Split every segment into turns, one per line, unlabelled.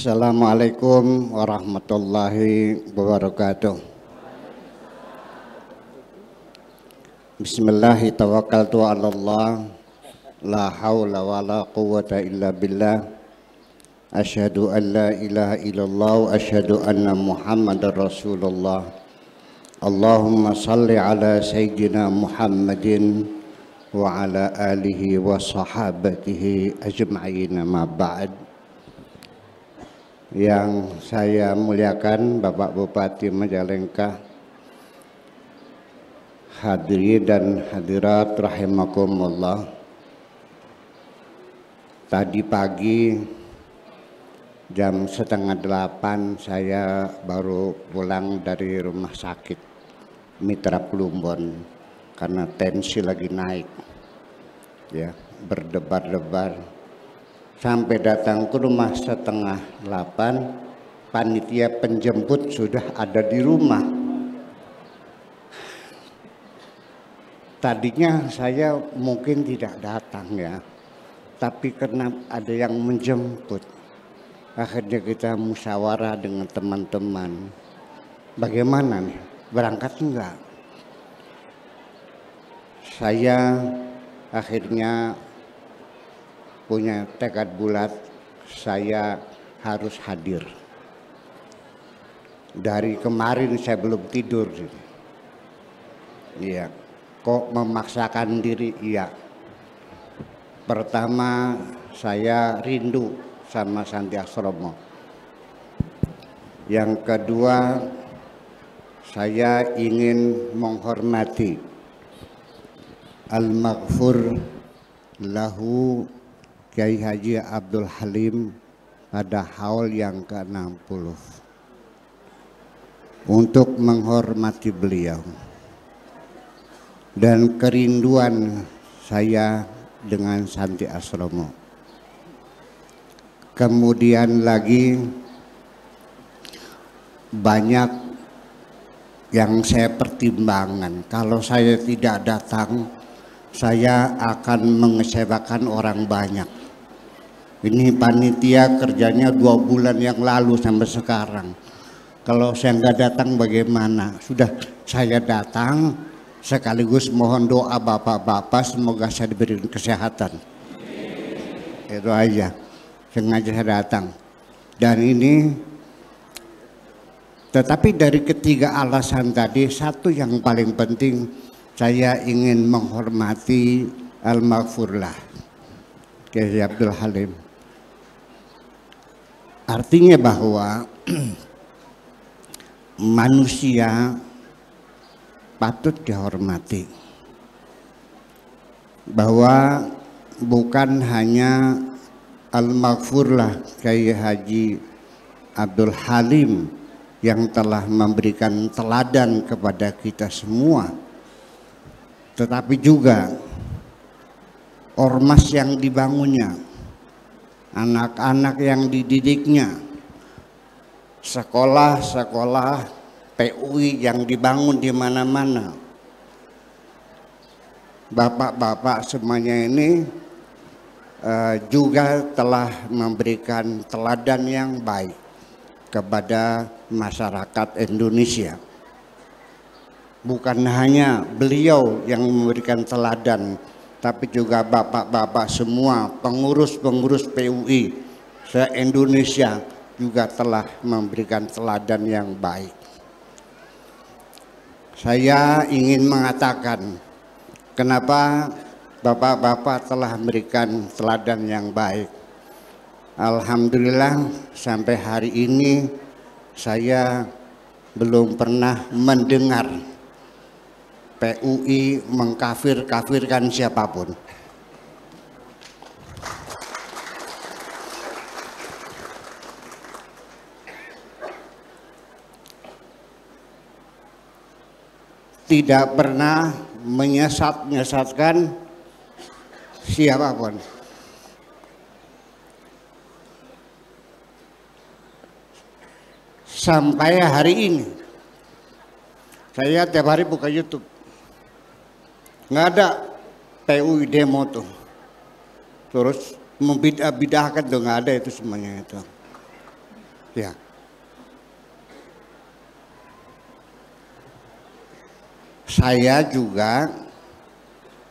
Assalamualaikum warahmatullahi wabarakatuh. Bismillahi tawakkaltu ala Allah, la hawla wa la quwwata illa billah. Asyhadu an la ilaha illallah wa asyhadu anna Muhammadar Rasulullah. Allahumma salli ala sayyidina Muhammadin wa ala alihi wa sahabatihi ajma'in, ma ba'd. Yang saya muliakan Bapak Bupati Majalengka, hadirin dan hadirat rahimakumullah. Tadi pagi jam 7:30 saya baru pulang dari rumah sakit Mitra Plumbon karena tensi lagi naik, ya, berdebar-debar. Sampai datang ke rumah 7:30, panitia penjemput sudah ada di rumah. Tadinya saya mungkin tidak datang, ya, tapi karena ada yang menjemput, akhirnya kita musyawarah dengan teman-teman. Bagaimana nih, berangkat enggak? Saya akhirnya punya tekad bulat, saya harus hadir. Dari kemarin saya belum tidur. Iya, kok memaksakan diri? Iya. Pertama, saya rindu sama Santi Asromo. Yang kedua, saya ingin menghormati Al-Maghfur lahu Kiai Haji Abdul Halim pada haul yang ke-60 untuk menghormati beliau, dan kerinduan saya dengan Santi Asromo. Kemudian lagi banyak yang saya pertimbangkan. Kalau saya tidak datang, saya akan mengecewakan orang banyak. Ini panitia kerjanya 2 bulan yang lalu sampai sekarang. Kalau saya nggak datang bagaimana? Sudah saya datang, sekaligus mohon doa bapak-bapak semoga saya diberi kesehatan. Itu aja, sengaja saya datang. Dan ini, tetapi dari ketiga alasan tadi, satu yang paling penting, saya ingin menghormati Al-Maghfurlah Kiai Abdul Halim. Artinya bahwa manusia patut dihormati, bahwa bukan hanya Al-Maghfurlah Kiai Haji Abdul Halim yang telah memberikan teladan kepada kita semua, tetapi juga ormas yang dibangunnya, anak-anak yang dididiknya, sekolah-sekolah PUI yang dibangun di mana-mana. Bapak-bapak semuanya ini juga telah memberikan teladan yang baik kepada masyarakat Indonesia. Bukan hanya beliau yang memberikan teladan, tapi juga bapak-bapak semua pengurus-pengurus PUI se-Indonesia juga telah memberikan teladan yang baik. Saya ingin mengatakan kenapa bapak-bapak telah memberikan teladan yang baik. Alhamdulillah sampai hari ini saya belum pernah mendengar PUI mengkafir-kafirkan siapapun. Tidak pernah menyesatkan siapapun. Sampai hari ini saya tiap hari buka YouTube, nggak ada PUI demo tuh, terus membidah-bidahkan tuh, nggak ada itu semuanya itu. Ya. Saya juga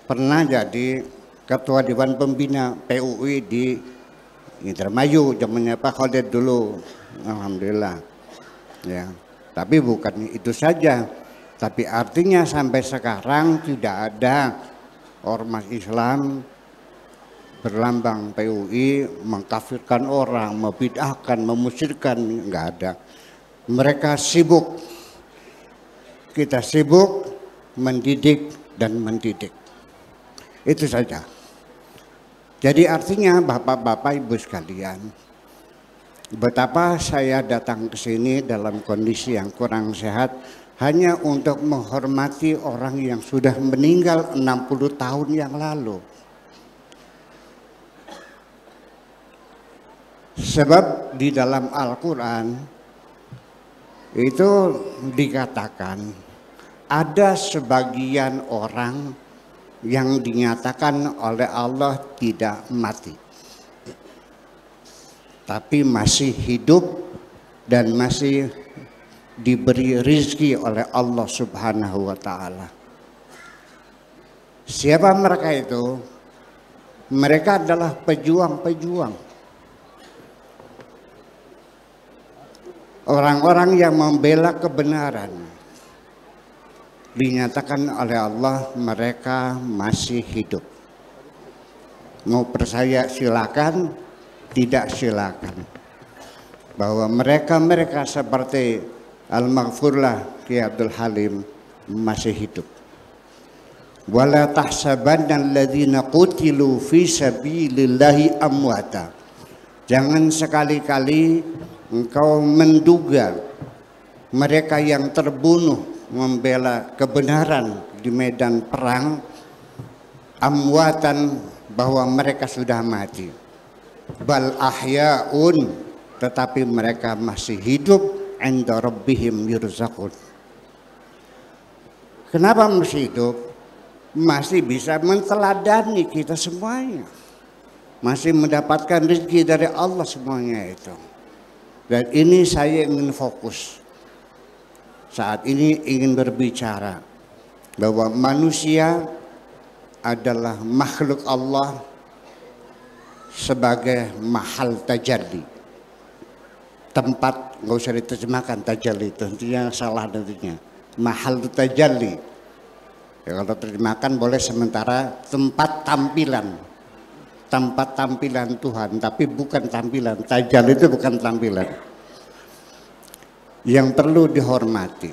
pernah jadi ketua Dewan Pembina PUI di Indramayu, zamannya Pak Khalid dulu. Alhamdulillah. Ya. Tapi bukan itu saja. Tapi artinya sampai sekarang tidak ada ormas Islam berlambang PUI mengkafirkan orang, membid'ahkan, memusyrikan, enggak ada. Mereka sibuk, kita sibuk mendidik dan mendidik. Itu saja. Jadi artinya Bapak-bapak Ibu sekalian, betapa saya datang ke sini dalam kondisi yang kurang sehat hanya untuk menghormati orang yang sudah meninggal 60 tahun yang lalu. Sebab di dalam Al-Quran itu dikatakan ada sebagian orang yang dinyatakan oleh Allah tidak mati, tapi masih hidup dan masih diberi rizki oleh Allah Subhanahu wa ta'ala. Siapa mereka itu? Mereka adalah pejuang-pejuang, orang-orang yang membela kebenaran. Dinyatakan oleh Allah mereka masih hidup. Mau percaya silakan, tidak silakan. Bahwa mereka seperti Al-Maghfurlah Ki Abdul Halim masih hidup. Wala tahsabanna alladzina qutilu fi sabilillahi amwata. Jangan sekali-kali engkau menduga mereka yang terbunuh membela kebenaran di medan perang amwatan, bahwa mereka sudah mati. Bal ahyaun, tetapi mereka masih hidup, inda rabbihim yurzaqun. Kenapa masih hidup? Masih bisa menteladani kita semuanya, masih mendapatkan rezeki dari Allah semuanya itu. Dan ini saya ingin fokus saat ini, ingin berbicara bahwa manusia adalah makhluk Allah sebagai mahal tajalli, tempat, nggak usah diterjemahkan tajalli, tentunya salah nantinya. Mahal tajalli, ya, kalau terjemahkan boleh sementara tempat tampilan Tuhan, tapi bukan tampilan. Tajalli itu bukan tampilan. Yang perlu dihormati,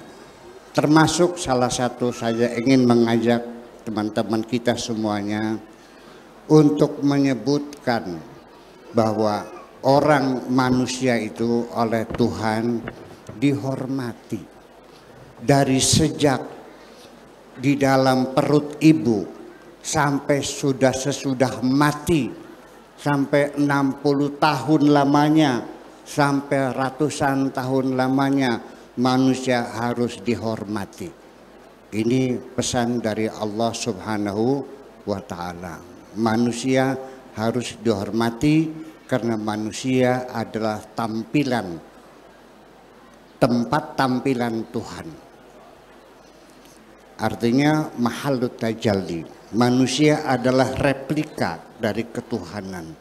termasuk salah satu saya ingin mengajak teman-teman kita semuanya untuk menyebutkan bahwa orang manusia itu oleh Tuhan dihormati dari sejak di dalam perut ibu sampai sesudah mati, sampai 60 tahun lamanya, sampai ratusan tahun lamanya manusia harus dihormati. Ini pesan dari Allah Subhanahu wa ta'ala. Manusia harus dihormati karena manusia adalah tempat tampilan Tuhan. Artinya mahalut tajalli. Manusia adalah replika dari ketuhanan.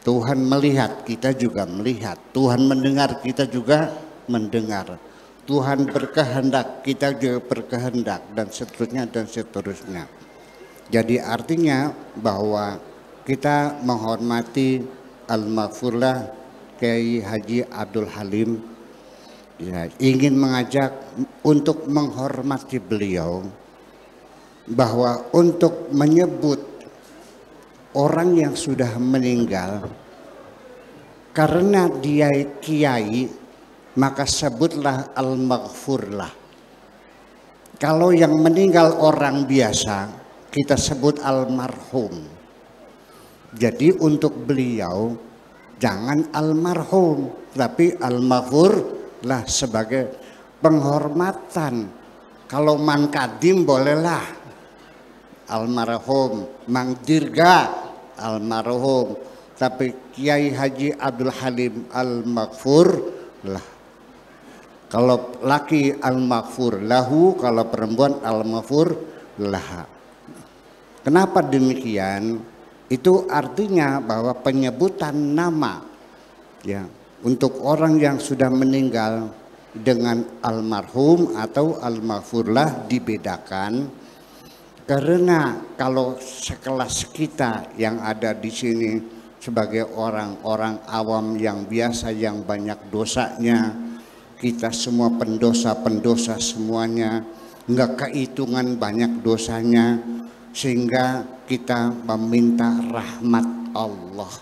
Tuhan melihat, kita juga melihat. Tuhan mendengar, kita juga mendengar. Tuhan berkehendak, kita juga berkehendak, dan seterusnya dan seterusnya. Jadi artinya bahwa kita menghormati Al-Maghfurlah Kiai Haji Abdul Halim, ya, ingin mengajak untuk menghormati beliau, bahwa untuk menyebut orang yang sudah meninggal karena dia kiai, maka sebutlah Al-Maghfurlah. Kalau yang meninggal orang biasa, kita sebut almarhum. Jadi untuk beliau jangan almarhum, tapi Al-Maghfurlah sebagai penghormatan. Kalau Man Kadim bolehlah almarhum, Mang Dirga almarhum, Tapi Kiai Haji Abdul Halim Al-Maghfur lah. Kalau laki Al-Maghfur lahu, kalau perempuan Al-Maghfur laha. Kenapa demikian? Itu artinya bahwa penyebutan nama ya untuk orang yang sudah meninggal dengan almarhum atau al-maghfurlah dibedakan, karena kalau sekelas kita yang ada di sini sebagai orang-orang awam yang biasa yang banyak dosanya, kita semua pendosa-pendosa semuanya, nggak kehitungan banyak dosanya, sehingga kita meminta rahmat Allah,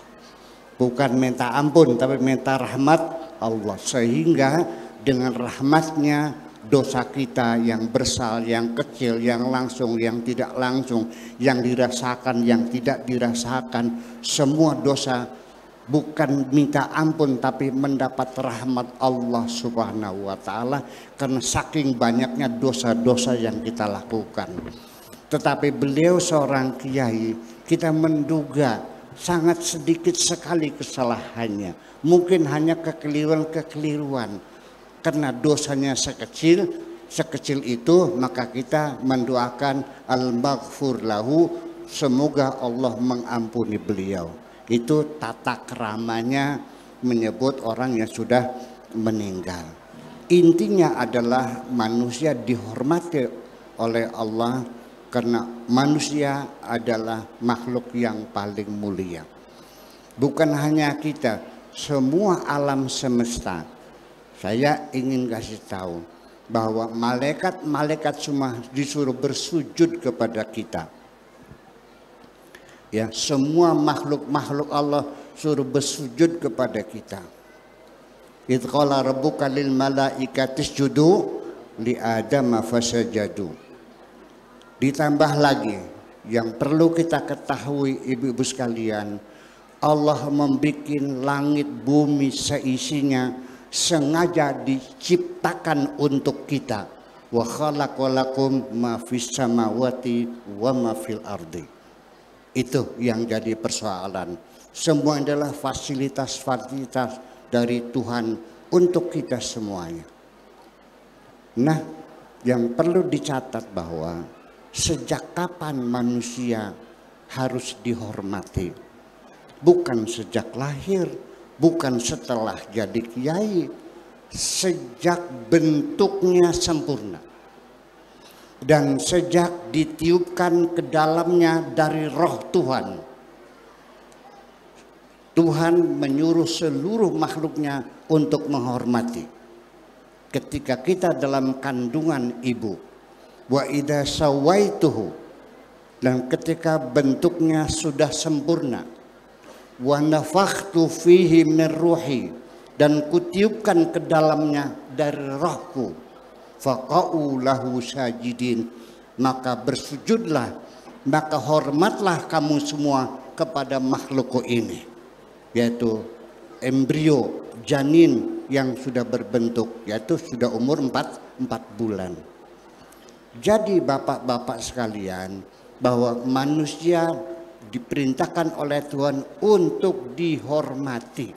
bukan minta ampun tapi minta rahmat Allah, sehingga dengan rahmatnya dosa kita yang besar, yang kecil, yang langsung, yang tidak langsung, yang dirasakan, yang tidak dirasakan, semua dosa bukan minta ampun tapi mendapat rahmat Allah Subhanahu wa taala karena saking banyaknya dosa-dosa yang kita lakukan. Tetapi beliau seorang kiai, kita menduga sangat sedikit sekali kesalahannya. Mungkin hanya kekeliruan-kekeliruan. Karena dosanya sekecil itu maka kita mendoakan al-maghfur lahu, semoga Allah mengampuni beliau. Itu tata keramanya menyebut orang yang sudah meninggal. Intinya adalah manusia dihormati oleh Allah karena manusia adalah makhluk yang paling mulia. Bukan hanya kita, semua alam semesta. Saya ingin kasih tahu bahwa malaikat semua disuruh bersujud kepada kita. Ya, semua makhluk Allah suruh bersujud kepada kita. Idz qala rabbuka lil malaikati isjudu li adama fasajadu. Ditambah lagi yang perlu kita ketahui ibu-ibu sekalian, Allah membuat langit bumi seisinya sengaja diciptakan untuk kita. Wa khalaqalakum ma fis samawati wa ma fil ardi. Itu yang jadi persoalan. Semua adalah fasilitas-fasilitas dari Tuhan untuk kita semuanya. Nah, yang perlu dicatat bahwa sejak kapan manusia harus dihormati? Bukan sejak lahir, bukan setelah jadi kiai, sejak bentuknya sempurna. Dan sejak ditiupkan ke dalamnya dari roh Tuhan. Tuhan menyuruh seluruh makhluknya untuk menghormati. Ketika kita dalam kandungan ibu, wa idza sawaituhu, dan ketika bentuknya sudah sempurna, wa nafakhtu fihi min ruhi, dan kutiupkan ke dalamnya dari rohku, faqa'u lahu sajidin, maka bersujudlah, maka hormatlah kamu semua kepada makhlukku ini, yaitu embrio janin yang sudah berbentuk, yaitu sudah umur 4 bulan. Jadi bapak-bapak sekalian, bahwa manusia diperintahkan oleh Tuhan untuk dihormati.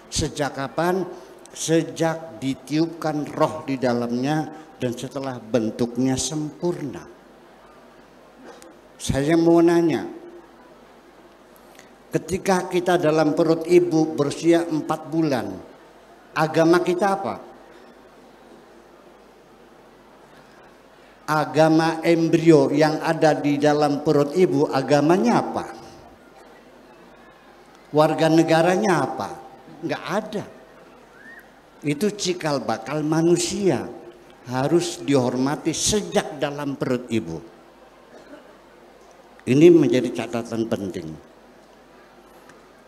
Sejak kapan? Sejak ditiupkan roh di dalamnya dan setelah bentuknya sempurna. Saya mau nanya, ketika kita dalam perut ibu berusia 4 bulan, agama kita apa? Agama embrio yang ada di dalam perut ibu, agamanya apa? Warga negaranya apa? Nggak ada. Itu cikal bakal manusia, harus dihormati sejak dalam perut ibu. Ini menjadi catatan penting.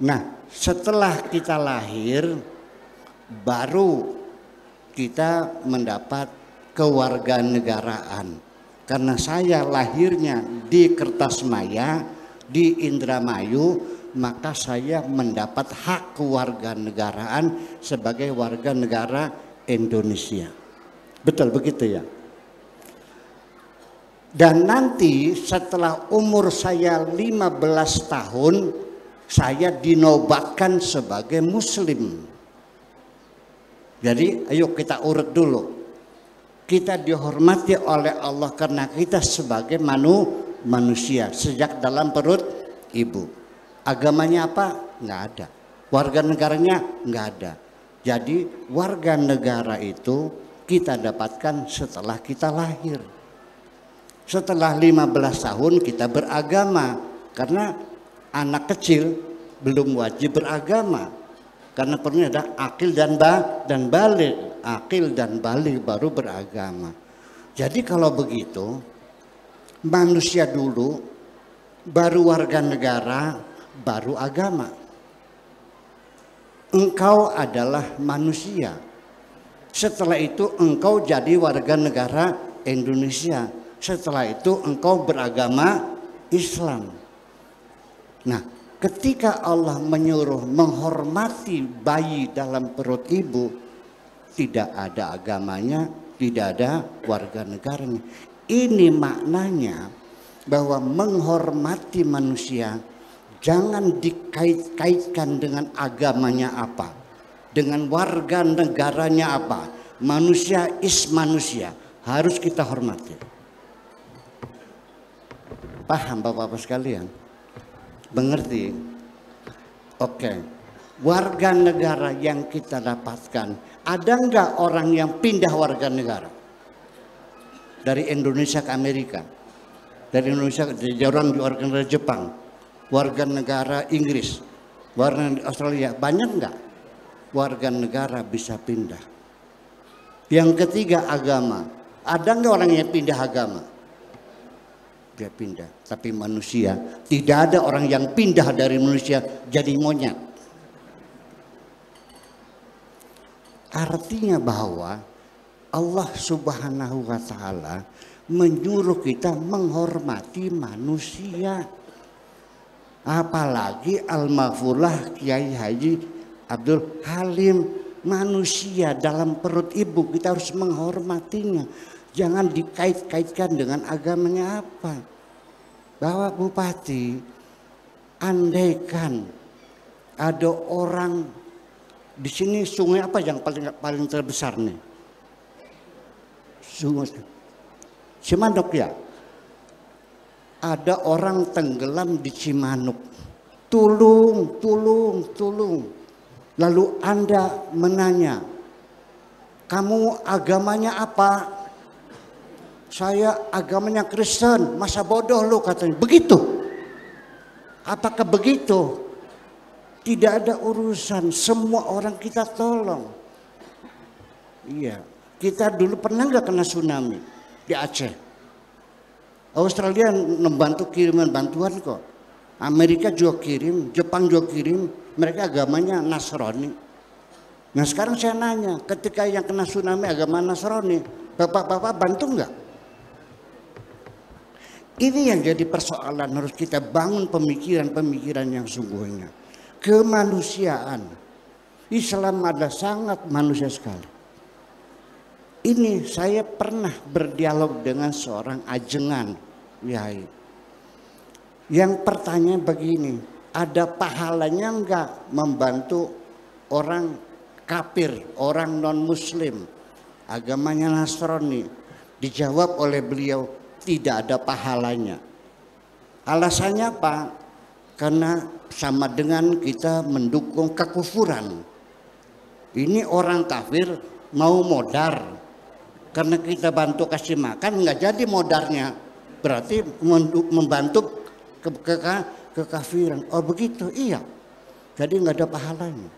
Nah, setelah kita lahir, baru kita mendapat kewarganegaraan. Karena saya lahirnya di Kertasmaya, di Indramayu, maka saya mendapat hak kewarganegaraan sebagai warga negara Indonesia. Betul begitu ya? Dan nanti setelah umur saya 15 tahun, saya dinobatkan sebagai muslim. Jadi ayo kita urut dulu. Kita dihormati oleh Allah karena kita sebagai manusia sejak dalam perut ibu. Agamanya apa? Nggak ada. Warga negaranya nggak ada. Jadi warga negara itu kita dapatkan setelah kita lahir. Setelah 15 tahun kita beragama. Karena anak kecil belum wajib beragama. Karena perlunya ada akil dan balik. Akil dan balik baru beragama. Jadi kalau begitu, manusia dulu, baru warga negara, baru agama. Engkau adalah manusia. Setelah itu engkau jadi warga negara Indonesia. Setelah itu engkau beragama Islam. Nah, ketika Allah menyuruh menghormati bayi dalam perut ibu, tidak ada agamanya, tidak ada warga negaranya. Ini maknanya bahwa menghormati manusia jangan dikait-kaitkan dengan agamanya apa, dengan warga negaranya apa. Manusia is manusia, harus kita hormati. Paham Bapak-Bapak sekalian? Mengerti? Oke. Warga negara yang kita dapatkan, ada nggak orang yang pindah warga negara dari Indonesia ke Amerika, dari Indonesia dari orang warga negara Jepang, warga negara Inggris, warga negara Australia, banyak nggak warga negara bisa pindah? Yang ketiga agama, ada nggak orang yang pindah agama? Dia pindah, tapi manusia tidak ada orang yang pindah dari manusia jadi monyet. Artinya bahwa Allah Subhanahu wa Ta'ala menyuruh kita menghormati manusia. Apalagi Al-Maghfurlah Kiai Haji Abdul Halim, manusia dalam perut ibu, kita harus menghormatinya. Jangan dikait-kaitkan dengan agamanya apa. Bapak Bupati, andaikan ada orang di sini, sungai apa yang paling terbesar nih? Sungai Cimanuk ya. Ada orang tenggelam di Cimanuk. Tolong. Lalu Anda menanya, kamu agamanya apa? Saya agamanya Kristen. Masa bodoh lu katanya. Begitu. Apakah begitu? Tidak ada urusan. Semua orang kita tolong. Iya. Kita dulu pernah nggak kena tsunami di Aceh? Australia membantu kiriman bantuan kok. Amerika juga kirim, Jepang juga kirim. Mereka agamanya Nasrani. Nah sekarang saya nanya, ketika yang kena tsunami agama Nasrani, bapak-bapak bantu nggak? Ini yang jadi persoalan, harus kita bangun pemikiran-pemikiran yang sungguhnya. Kemanusiaan. Islam adalah sangat manusia sekali. Ini saya pernah berdialog dengan seorang ajengan, Yai. Yang pertanyaan begini, ada pahalanya enggak membantu orang kafir, orang non-muslim, agamanya Nasrani? Dijawab oleh beliau, tidak ada pahalanya. Alasannya apa? Karena sama dengan kita mendukung kekufuran. Ini orang kafir mau modar, karena kita bantu kasih makan nggak jadi modarnya, berarti membantu kekafiran. Oh begitu, iya. Jadi nggak ada pahalanya.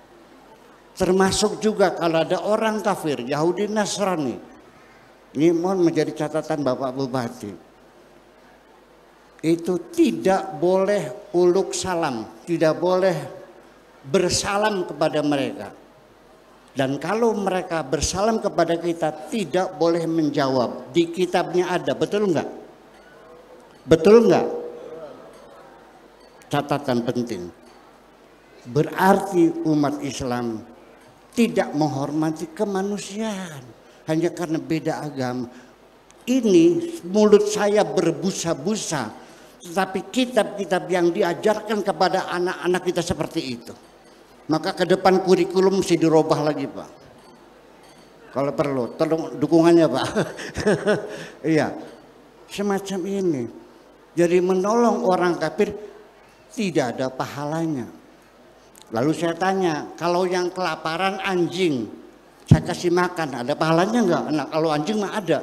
Termasuk juga kalau ada orang kafir, Yahudi Nasrani. Ini mohon menjadi catatan Bapak Bupati. Itu tidak boleh uluk salam, tidak boleh bersalam kepada mereka. Dan kalau mereka bersalam kepada kita, tidak boleh menjawab. Di kitabnya ada, betul enggak? Betul enggak? Catatan penting. Berarti umat Islam tidak menghormati kemanusiaan hanya karena beda agama. Ini mulut saya berbusa-busa. Tetapi kitab-kitab yang diajarkan kepada anak-anak kita seperti itu. Maka ke depan kurikulum mesti dirubah lagi, Pak. Kalau perlu, tolong dukungannya, Pak. Iya, semacam ini. Jadi menolong orang kafir tidak ada pahalanya. Lalu saya tanya, kalau yang kelaparan anjing, saya kasih makan, ada pahalanya enggak? Nah, kalau anjing mah ada.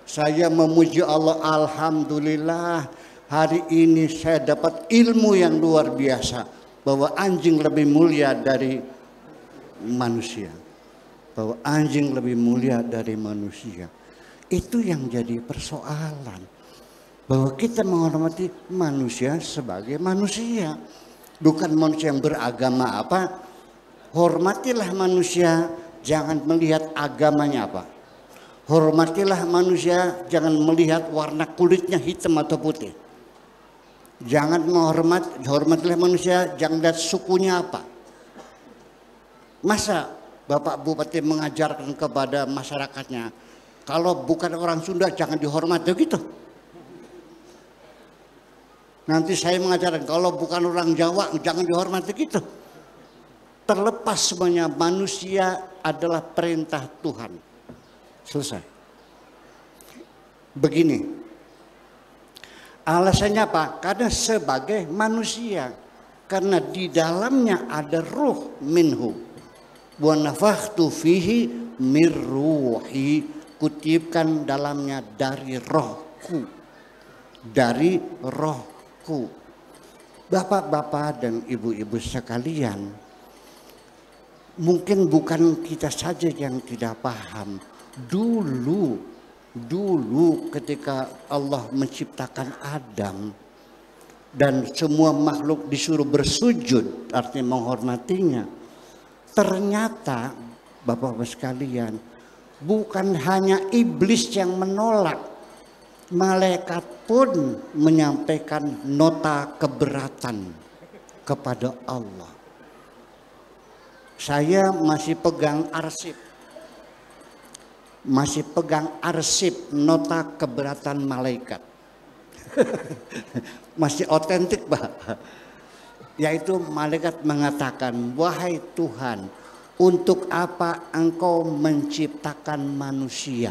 Saya memuji Allah, alhamdulillah hari ini saya dapat ilmu yang luar biasa bahwa anjing lebih mulia dari manusia. Bahwa anjing lebih mulia dari manusia. Itu yang jadi persoalan. Bahwa kita menghormati manusia sebagai manusia. Bukan manusia yang beragama apa. Hormatilah manusia, jangan melihat agamanya apa. Hormatilah manusia, jangan melihat warna kulitnya hitam atau putih. Jangan hormatilah manusia, jangan lihat sukunya apa. Masa Bapak Bupati mengajarkan kepada masyarakatnya, kalau bukan orang Sunda jangan dihormati gitu. Nanti saya mengajarkan, kalau bukan orang Jawa jangan dihormati gitu. Terlepas semuanya, manusia adalah perintah Tuhan. Selesai. Begini. Alasannya apa? Karena sebagai manusia. Karena di dalamnya ada ruh minhu. Wa nafakhtu fihi mir ruhi. Kutipkan dalamnya dari rohku. Dari rohku. Bapak-bapak dan ibu-ibu sekalian. Mungkin bukan kita saja yang tidak paham. Dulu ketika Allah menciptakan Adam dan semua makhluk disuruh bersujud, artinya menghormatinya, ternyata Bapak-bapak sekalian, bukan hanya iblis yang menolak, malaikat pun menyampaikan nota keberatan kepada Allah. Saya masih pegang arsip nota keberatan malaikat. Masih otentik, Pak. Yaitu malaikat mengatakan, wahai Tuhan, untuk apa engkau menciptakan manusia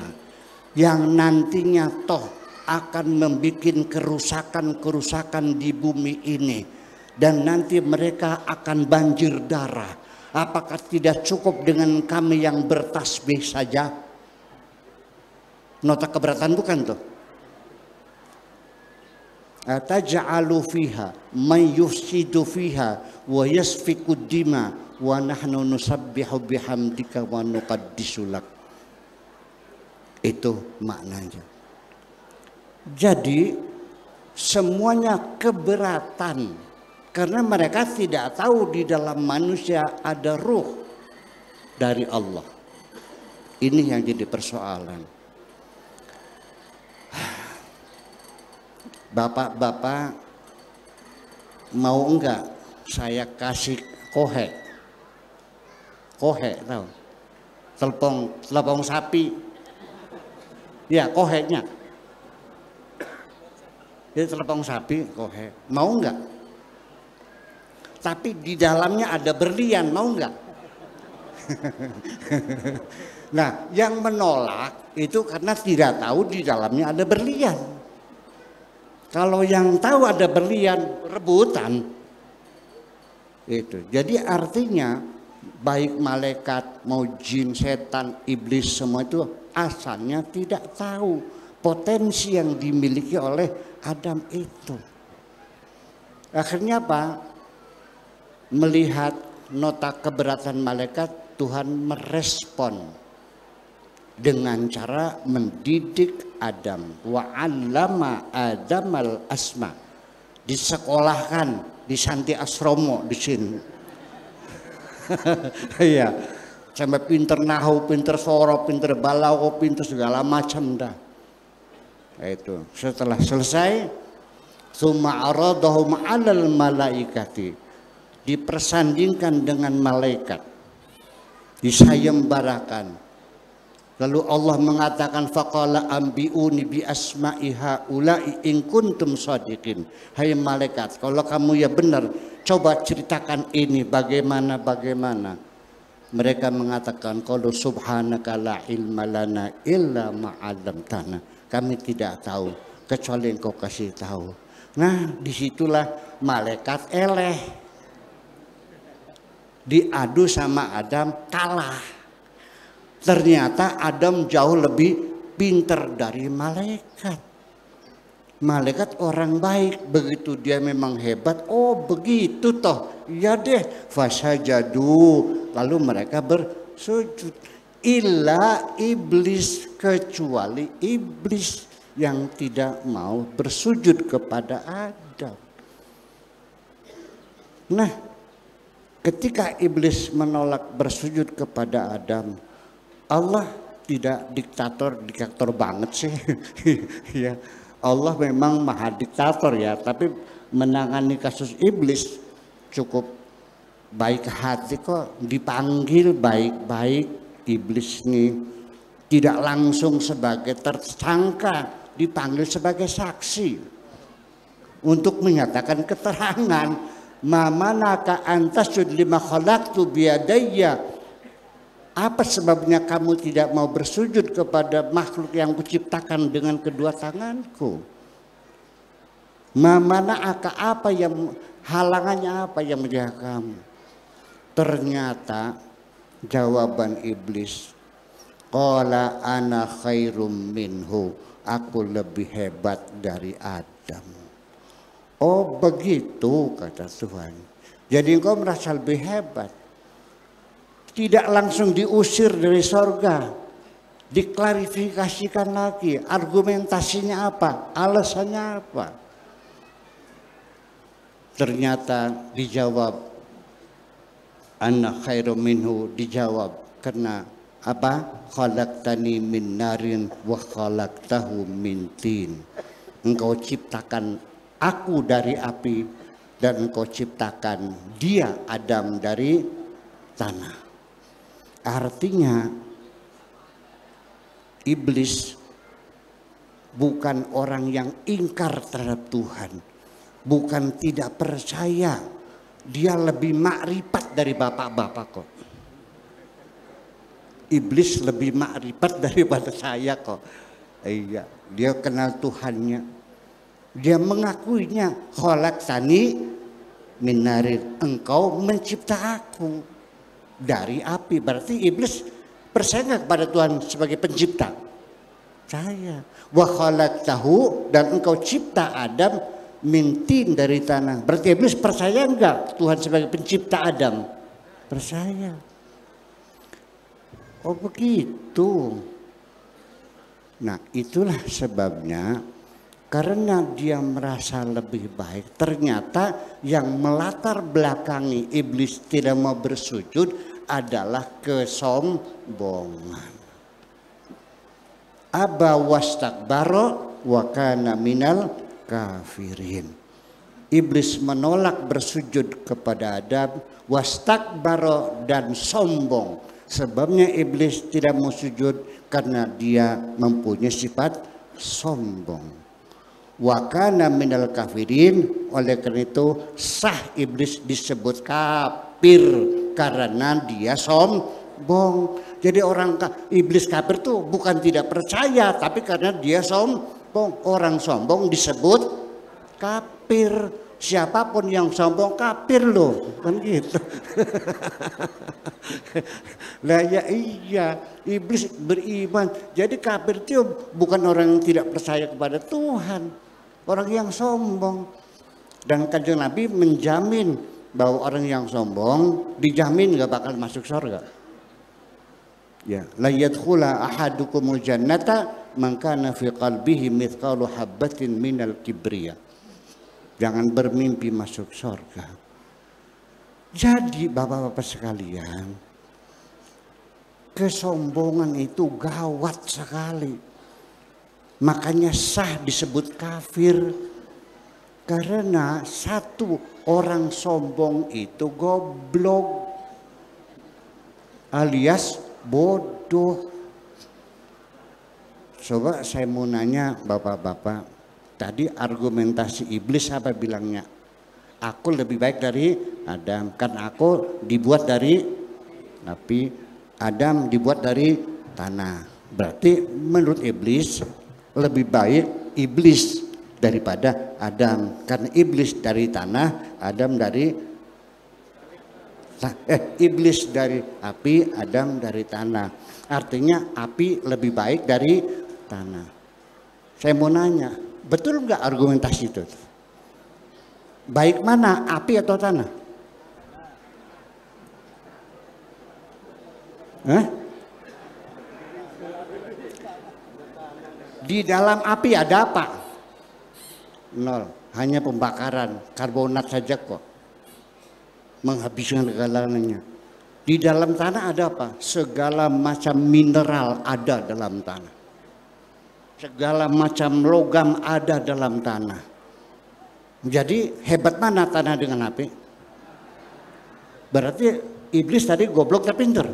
yang nantinya toh akan membuat kerusakan di bumi ini, dan nanti mereka akan banjir darah. Apakah tidak cukup dengan kami yang bertasbih saja? Nota keberatan bukan tuh? Ataj'alu fiha may yufsidu fiha wa yasfiku dima wa nahnu nusabbihu bihamdika wa nuqaddisu lak. Itu maknanya. Jadi semuanya keberatan karena mereka tidak tahu di dalam manusia ada ruh dari Allah. Ini yang jadi persoalan. Bapak-bapak mau enggak saya kasih kohe tahu? Telepong sapi. Ya, kohenya. Itu telepong sapi, kohe. Mau enggak? Tapi di dalamnya ada berlian, mau enggak? Nah, yang menolak itu karena tidak tahu di dalamnya ada berlian. Kalau yang tahu ada berlian, rebutan. Itu. Jadi artinya baik malaikat, mau jin, setan, iblis, semua itu asalnya tidak tahu potensi yang dimiliki oleh Adam itu. Akhirnya apa? Melihat nota keberatan malaikat, Tuhan merespon dengan cara mendidik Adam. Wa 'allama Adamal asma. Disekolahkan di Santi Asromo di sini. Iya. Sampai pinter nahu, pinter soro, pinter balau, pinter segala macam dah. Itu. Setelah selesai, summa aradahum 'alal malaikati. Dipersandingkan dengan malaikat. Disayembarakan. Lalu Allah mengatakan faqala ambiuni bi asma'i haula'i in kuntum shadiqin. Hai malaikat, kalau kamu ya benar, coba ceritakan ini bagaimana. Mereka mengatakan qalu subhanaka la ilma lana illa ma 'allamtana. Kami tidak tahu kecuali engkau kasih tahu. Nah, disitulah malaikat eleh. Diadu sama Adam, kalah. Ternyata Adam jauh lebih pintar dari malaikat. Malaikat orang baik, begitu dia memang hebat. Oh begitu toh, ya deh. Fasajadu, lalu mereka bersujud. Illa iblis, kecuali iblis yang tidak mau bersujud kepada Adam. Nah, ketika iblis menolak bersujud kepada Adam, Allah tidak diktator banget sih. Ya, Allah memang maha diktator ya, tapi menangani kasus iblis cukup baik hati kok. Dipanggil baik-baik iblis nih, tidak langsung sebagai tersangka, dipanggil sebagai saksi untuk menyatakan keterangan. Mamanaka antasjud lima khalaqtu biyadayya. Apa sebabnya kamu tidak mau bersujud kepada makhluk yang kuciptakan dengan kedua tanganku? Mamanaka, apa yang halangannya, apa yang menjaga kamu? Ternyata jawaban iblis, qala ana khairum minhu, aku lebih hebat dari Adam. Oh begitu kata Tuhan. Jadi engkau merasa lebih hebat. Tidak langsung diusir dari sorga, diklarifikasikan lagi, argumentasinya apa, alasannya apa. Ternyata dijawab, ana khairum minhu, dijawab karena apa? Khalaqtani min narin wa khalaqtahu min tin. Engkau ciptakan aku dari api dan engkau ciptakan dia Adam dari tanah. Artinya iblis bukan orang yang ingkar terhadap Tuhan, bukan tidak percaya. Dia lebih makrifat dari bapak-bapak kok. Iblis lebih makrifat daripada saya kok. Iya, dia kenal Tuhannya. Dia mengakuinya, khalaqtani min narin, engkau mencipta aku dari api. Berarti iblis percaya nggak kepada Tuhan sebagai pencipta? Percaya. Wa khalaqtahu, dan engkau cipta Adam min tin, dari tanah. Berarti iblis percaya enggak Tuhan sebagai pencipta Adam? Percaya. Oh begitu. Nah itulah sebabnya, karena dia merasa lebih baik, ternyata yang melatar belakangi iblis tidak mau bersujud adalah kesombongan. Aba wastakbara wa kana minal kafirin. Iblis menolak bersujud kepada Adam, wastakbara, dan sombong. Sebabnya iblis tidak mau sujud karena dia mempunyai sifat sombong. Wa kana minal kafirin, oleh karena itu sah iblis disebut kafir karena dia sombong. Jadi orang iblis kafir tuh bukan tidak percaya, tapi karena dia sombong. Orang sombong disebut kafir. Siapapun yang sombong kafir loh, kan gitu. Lah ya iya, iblis beriman. Jadi kafir itu bukan orang yang tidak percaya kepada Tuhan, orang yang sombong. Dan Kanjeng Nabi menjamin bahwa orang yang sombong dijamin gak bakal masuk surga. Ya, la yadkhula ahadukumul jannata man kana fi qalbihi mithqalu habatin minal kibriya. Jangan bermimpi masuk surga. Jadi bapak-bapak sekalian, kesombongan itu gawat sekali. Makanya sah disebut kafir. Karena satu orang sombong itu goblok alias bodoh. Coba saya mau nanya bapak-bapak, tadi argumentasi iblis apa bilangnya? Aku lebih baik dari Adam, kan aku dibuat dari api, Adam dibuat dari tanah. Berarti menurut iblis lebih baik iblis daripada Adam, karena iblis dari tanah, Adam dari iblis dari api, Adam dari tanah. Artinya api lebih baik dari tanah. Saya mau nanya, betul nggak argumentasi itu? Baik mana, api atau tanah? Hah? Di dalam api ada apa? Nol, hanya pembakaran, karbonat saja kok. Menghabiskan segalanya. Di dalam tanah ada apa? Segala macam mineral ada dalam tanah. Segala macam logam ada dalam tanah. Jadi hebat mana tanah dengan api? Berarti iblis tadi goblok tapi pinter.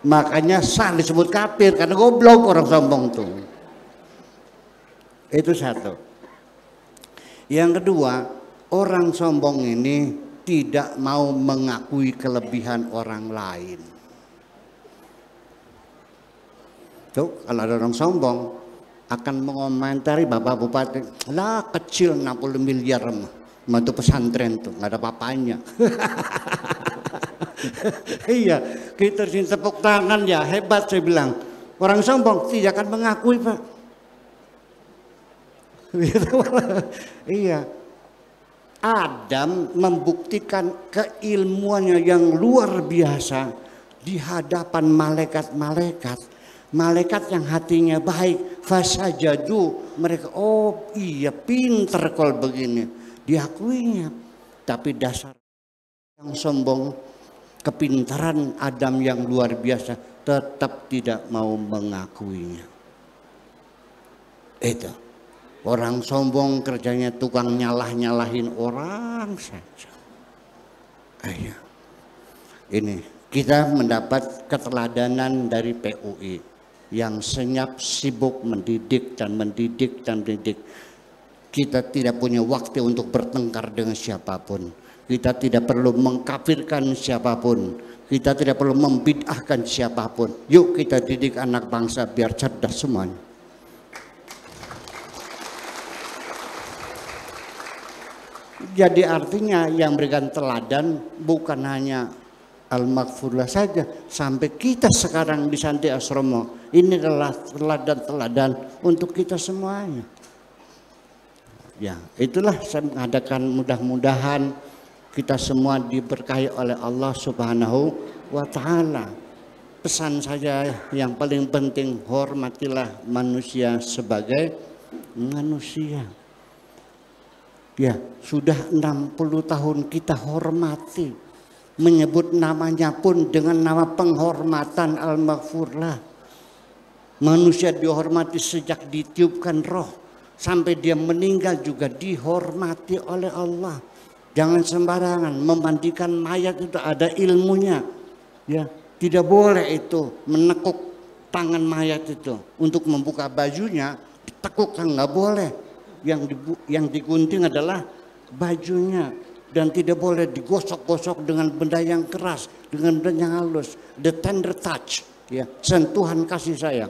Makanya sah disebut kafir karena goblok orang sombong tuh. Itu satu. Yang kedua, orang sombong ini tidak mau mengakui kelebihan orang lain. Tuh, kalau ada orang sombong akan mengomentari Bapak Bupati, lah kecil 60 miliar mah itu pesantren tuh nggak ada apa-apanya. Iya, kita sini tepuk tangan ya, hebat saya bilang. Orang sombong tidak akan mengakui Pak. Iya, Adam membuktikan keilmuannya yang luar biasa di hadapan malaikat-malaikat. Malaikat yang hatinya baik, fasajadu, mereka oh iya pinter kalau begini, diakuinya. Tapi dasar yang sombong, kepintaran Adam yang luar biasa tetap tidak mau mengakuinya. Itu orang sombong kerjanya tukang nyalah-nyalahin orang saja. Ayo, ini kita mendapat keteladanan dari PUI yang senyap sibuk mendidik dan mendidik dan mendidik. Kita tidak punya waktu untuk bertengkar dengan siapapun. Kita tidak perlu mengkafirkan siapapun. Kita tidak perlu membid'ahkan siapapun. Yuk kita didik anak bangsa biar cerdas semuanya. Jadi artinya yang berikan teladan bukan hanya Al-Maghfurlah saja, sampai kita sekarang di Santi Asromo ini adalah teladan-teladan untuk kita semuanya. Ya, itulah saya mengadakan, mudah-mudahan kita semua diberkahi oleh Allah Subhanahu wa Ta'ala. Pesan saja yang paling penting, hormatilah manusia sebagai manusia. Ya, sudah 60 tahun kita hormati. Menyebut namanya pun dengan nama penghormatan Al-Maghfurlah. Manusia dihormati sejak ditiupkan roh sampai dia meninggal juga dihormati oleh Allah. Jangan sembarangan memandikan mayat, itu ada ilmunya. Ya, tidak boleh itu menekuk tangan mayat itu untuk membuka bajunya, ditekuk kan nggak boleh. Yang digunting adalah bajunya. Dan tidak boleh digosok-gosok dengan benda yang keras, dengan benda yang halus. The tender touch, ya, sentuhan kasih sayang.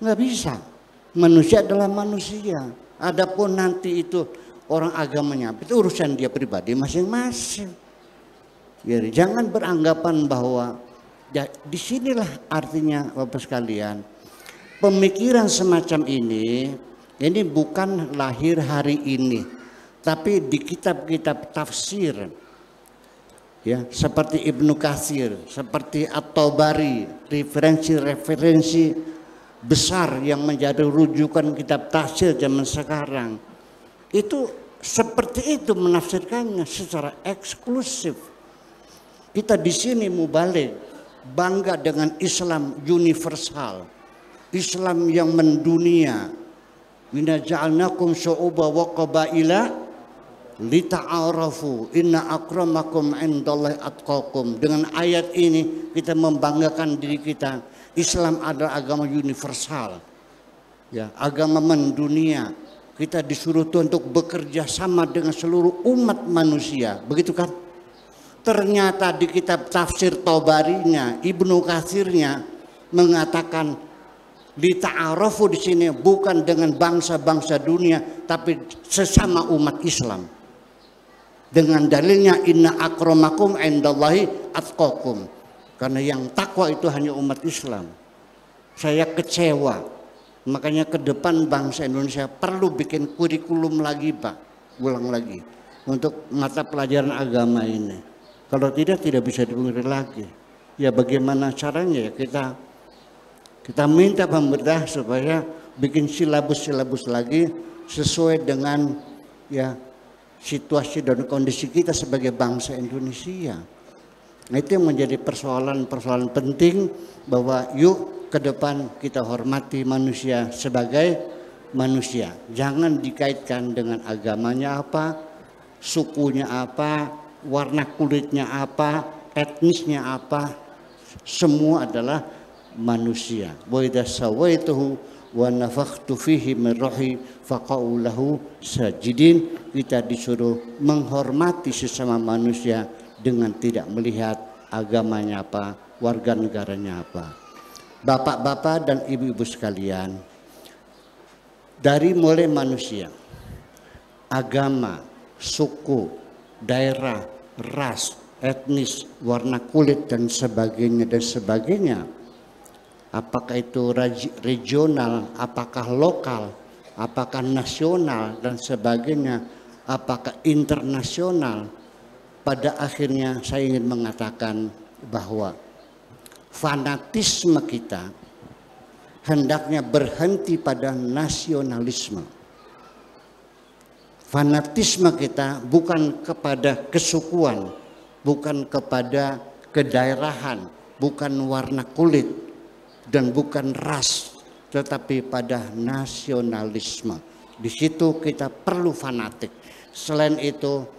Nggak bisa. Manusia adalah manusia. Adapun nanti itu orang agamanya, itu urusan dia pribadi masing-masing. Ya, jangan beranggapan bahwa ya, disinilah artinya Bapak sekalian. Pemikiran semacam ini bukan lahir hari ini. Tapi di kitab-kitab tafsir, ya, seperti Ibnu Katsir, seperti At-Tabari, referensi-referensi besar yang menjadi rujukan kitab tafsir zaman sekarang, itu seperti itu menafsirkannya secara eksklusif. Kita di sini mubalik, bangga dengan Islam universal, Islam yang mendunia. Inna ja'alnakum syu'uba wa qabaila lita'arafu inna akramakum indallahi atqakum. Dengan ayat ini kita membanggakan diri kita. Islam adalah agama universal, ya, agama mendunia. Kita disuruh untuk bekerja sama dengan seluruh umat manusia, begitu kan? Ternyata di kitab tafsir Tabarinya, Ibnu Katsirnya mengatakan lita'arafu di sini bukan dengan bangsa-bangsa dunia, tapi sesama umat Islam. Dengan dalilnya inna akramakum indallahi atqakum. Karena yang takwa itu hanya umat Islam. Saya kecewa. Makanya ke depan bangsa Indonesia perlu bikin kurikulum lagi, Pak. Ulang lagi. Untuk mata pelajaran agama ini. Kalau tidak bisa dipungkiri lagi. Ya bagaimana caranya ya kita minta pemerintah supaya bikin silabus-silabus lagi sesuai dengan ya situasi dan kondisi kita sebagai bangsa Indonesia. Nah, itu yang menjadi persoalan penting, bahwa yuk ke depan kita hormati manusia sebagai manusia. Jangan dikaitkan dengan agamanya apa, sukunya apa, warna kulitnya apa, etnisnya apa. Semua adalah manusia. Wa idza sawaituhu wa nafakhtu fihi min ruhi faqa'u lahu sajidin. Kita disuruh menghormati sesama manusia dengan tidak melihat agamanya apa, warga negaranya apa. Bapak-bapak dan ibu-ibu sekalian, dari mulai manusia, agama, suku, daerah, ras, etnis, warna kulit dan sebagainya, apakah itu regional, apakah lokal, apakah nasional dan sebagainya, apakah internasional. Pada akhirnya saya ingin mengatakan bahwa fanatisme kita hendaknya berhenti pada nasionalisme. Fanatisme kita bukan kepada kesukuan, bukan kepada kedaerahan, bukan warna kulit, dan bukan ras, tetapi pada nasionalisme. Di situ kita perlu fanatik. Selain itu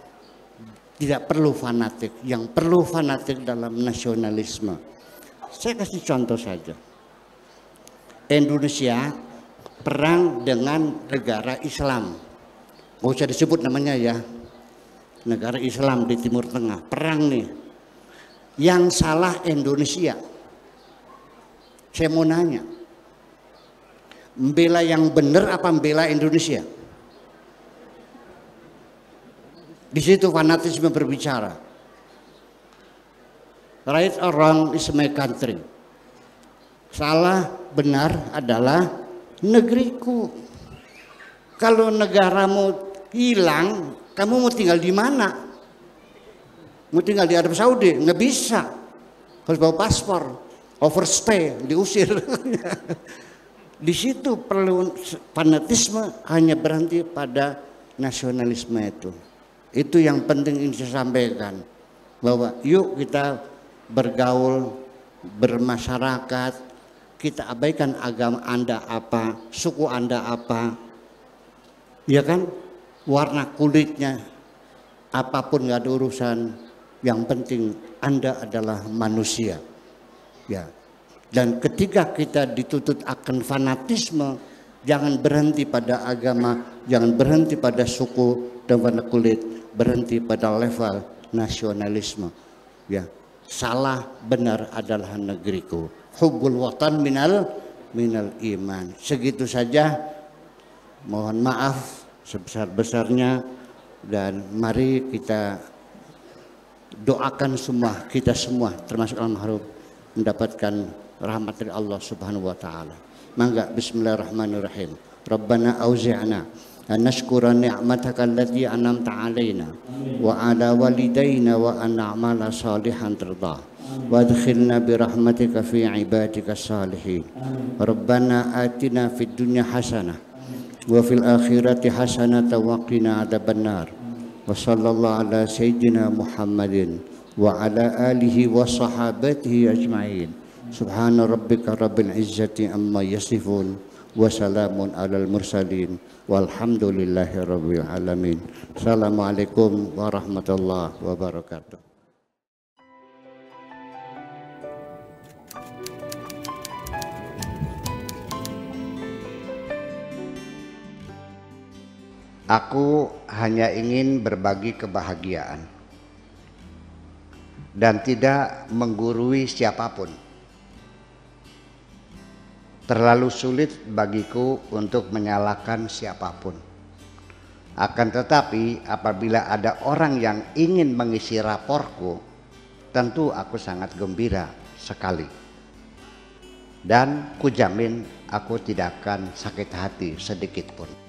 tidak perlu fanatik. Yang perlu fanatik dalam nasionalisme. Saya kasih contoh saja. Indonesia perang dengan negara Islam. Gak usah disebut namanya ya. Negara Islam di Timur Tengah. Perang nih. Yang salah Indonesia. Saya mau nanya, membela yang benar apa membela Indonesia? Di situ fanatisme berbicara. Right or wrong is my country. Salah benar adalah negeriku. Kalau negaramu hilang, kamu mau tinggal di mana? Mau tinggal di Arab Saudi? Nggak bisa. Harus bawa paspor. Overstay, diusir. Di situ perlu fanatisme hanya berhenti pada nasionalisme itu. Itu yang penting ingin saya sampaikan, bahwa yuk kita bergaul, bermasyarakat, kita abaikan agama Anda apa, suku Anda apa, ya kan, warna kulitnya apapun nggak ada urusan. Yang penting Anda adalah manusia. Ya, dan ketika kita dituntut akan fanatisme, jangan berhenti pada agama, jangan berhenti pada suku dan warna kulit, berhenti pada level nasionalisme. Ya, salah benar adalah negeriku. Hubbul watan minal iman. Segitu saja. Mohon maaf sebesar-besarnya, dan mari kita doakan semua, kita semua termasuk almarhum mendapatkan rahmat dari Allah Subhanahu wa taala. Mangga bismillahirrahmanirrahim. Rabbana auzi'na an nashkura ni'mataka allati an'amta 'alaina wa 'ala walidayna wa an na'mala salihan tardah wa adkhilna bi rahmatika fi 'ibadika salihin. Rabbana atina fid dunya hasanah wa fil akhirati hasanah wa qina adzabannar. Wa sallallahu ala sayyidina Muhammadin wa ala alihi wa sahabatihi ajma'in. Subhana rabbika rabbil izzati amma yasifun Wassalamun alal mursalin walhamdulillahi rabbil alamin. Assalamualaikum warahmatullahi wabarakatuh. Aku hanya ingin berbagi kebahagiaan dan tidak menggurui siapapun. Terlalu sulit bagiku untuk menyalahkan siapapun. Akan tetapi apabila ada orang yang ingin mengisi raporku, tentu aku sangat gembira sekali. Dan kujamin aku tidak akan sakit hati sedikit pun.